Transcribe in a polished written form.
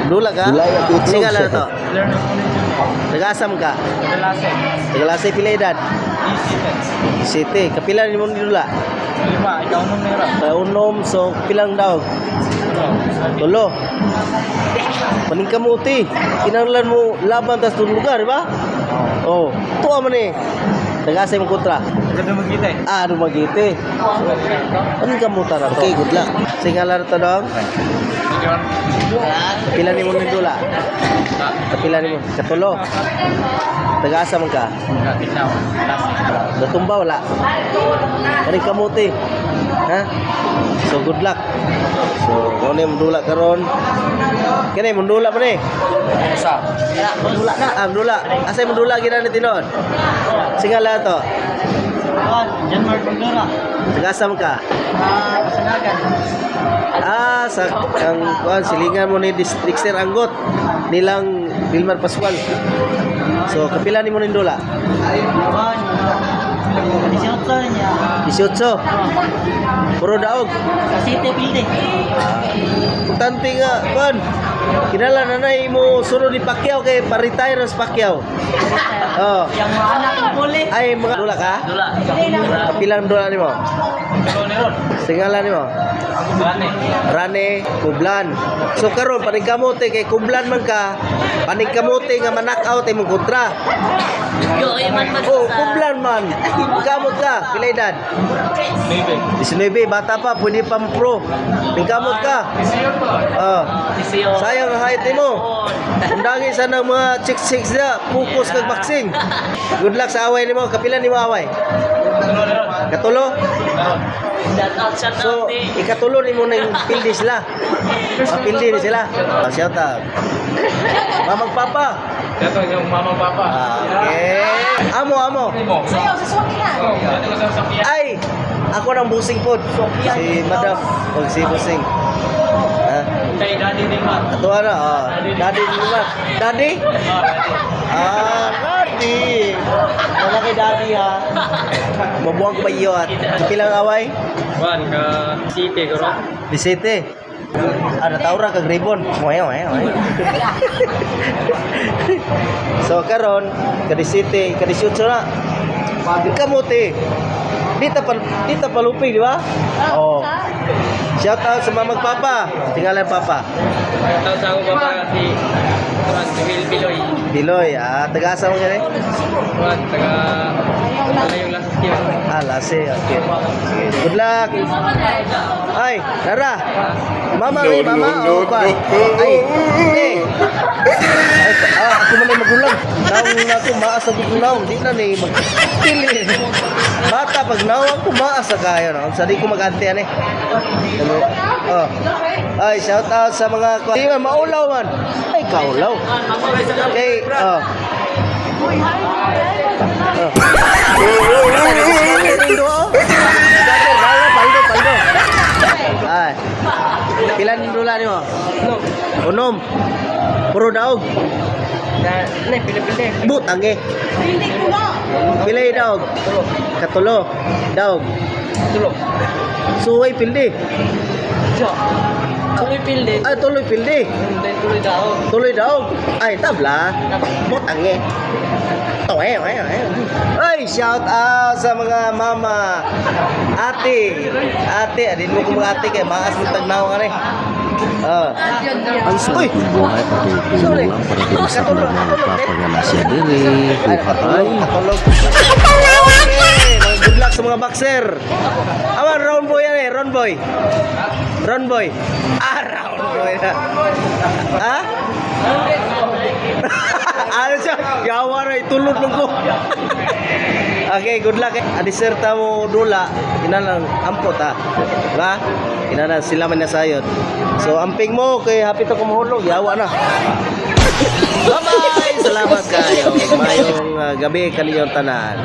Dula ka? Dula ya itlog. Sige lang to. Taga-asam ka? Taga-Lasay pila edad? City. Kapila ni mo ni Dula? 5, ikaw nung nera. Unom, so pilang daw? Tulo. Paning kamuti. Kinanglan mo laban tas lugar, di ba? Oh, tuwa man eh. Taga-asay mo kontra. Ganda magkita eh. Ah, Dumagiti. Paning kamuta na to? Okay, good luck. Singalar to dong? Kapila ni mo ni Dula? Kapila ni mo? Katulo. Taga-asa man ka? Natumba wala? Paning kamuti. Ha? So good luck. So, kung ano yung mundula karon? Kaya yung mundula man eh. Sa? Mundula na. Ah, mundula. Asa yung mundula gina ni Tinon? Singala to. Jan Mark Bandura. Taga-asa man ka? Kasanagan. Ah, sa ang silingan mo ni District Sir Anggot nilang Wilmar Pascual. So, kapila ni mo ni Dula? 18 niya. 18. Puro daog. Sa City Building. Tante nga, kon. Kinala na mo sunod ni Pacquiao kay pa-retire sa Pacquiao. Oh. Yang mga anak ng puli. Ay, mga Dula ka? Dula. Kapilang Dula ni mo? Pero ni Ron. Singala ni mo? Gani. Rane, Kublan. So karon paningkamote kay Kublan man ka, paningkamote nga ma-knockout ay mong kontra. Yo, man man Oh, Kublan man. Kamot ka, pila edad? Maybe. 19, bata pa, pwede pa pro. Pingkamot ka. Oh. Sayang ang height mo. Undagi sana mga chicks na focus kag boxing. Good luck sa away nimo. Kapila nimo away? Katulo? So, ikatulo nimo nang pildi sila. Pildi ni sila. Shout out. Mamang Papa. Ito yung mama papa. Okay. Amo. Ay, ako nang busing pod. Si Madam. O si busing. Ha? Kay daddy din ma. Ato na. Daddy ni Mat. Daddy? Daddy. Wala kay daddy ha. Mabuang pa iyo at pilang away? Wan ka City garo. Di City. Nataura kag ribbon. Moy. So karon ka di City, ka di Sutso na. Kamuti. Dita palupi, di ba? Oh. Shout out sa mga magpapa. Tingala Papa. Taw sa ako papa si Juan Civil Biloy. Biloy, taga-asa mo yan eh? Juan taga yung last year. Lase, okay. Good luck. Ay, Nara. Mama, Ay, ako man ay magulang. Naong na ako, maasa gugulang. Di na ni magpili. Bata, pag naong ako, maasa kayo. No? Sa di ko mag-ante yan eh. Oh. Ay, shout out sa mga... Di man, maulaw man. Ay, kaulaw. Okay, Paldo. Ay. Pilan dula ni mo? Unom. Puro daog. Pili. Butang eh. Pilay daog. Katulo. Daog. Tulo. Suway pildi. Tuloy pilde. Ay, tuloy pildi. Tuloy daw. Tuloy daog. Ay, tabla. Butang eh. Ay, shout out sa mga mama. Ate, adin mo kung mga ate kay maas mo tagnaw ka rin. Ang Uy! buhay patutulong para din sa mga magpapaganasya diri. Buhay. Katulog. Okay, good luck sa mga boxer. Awan, round boy yan eh, round boy. Round boy. Round boy na. Ha? Ano siya? Yawa na, itulod lang ko. Okay, good luck. Adiserta mo Dula, inalang ampot ha. Diba? Inalang sila man nasayod. So, amping mo, kay hapit ako mahulog, yawa na. Bye-bye! Salamat kayo. Mayong gabi kaniyong tanan.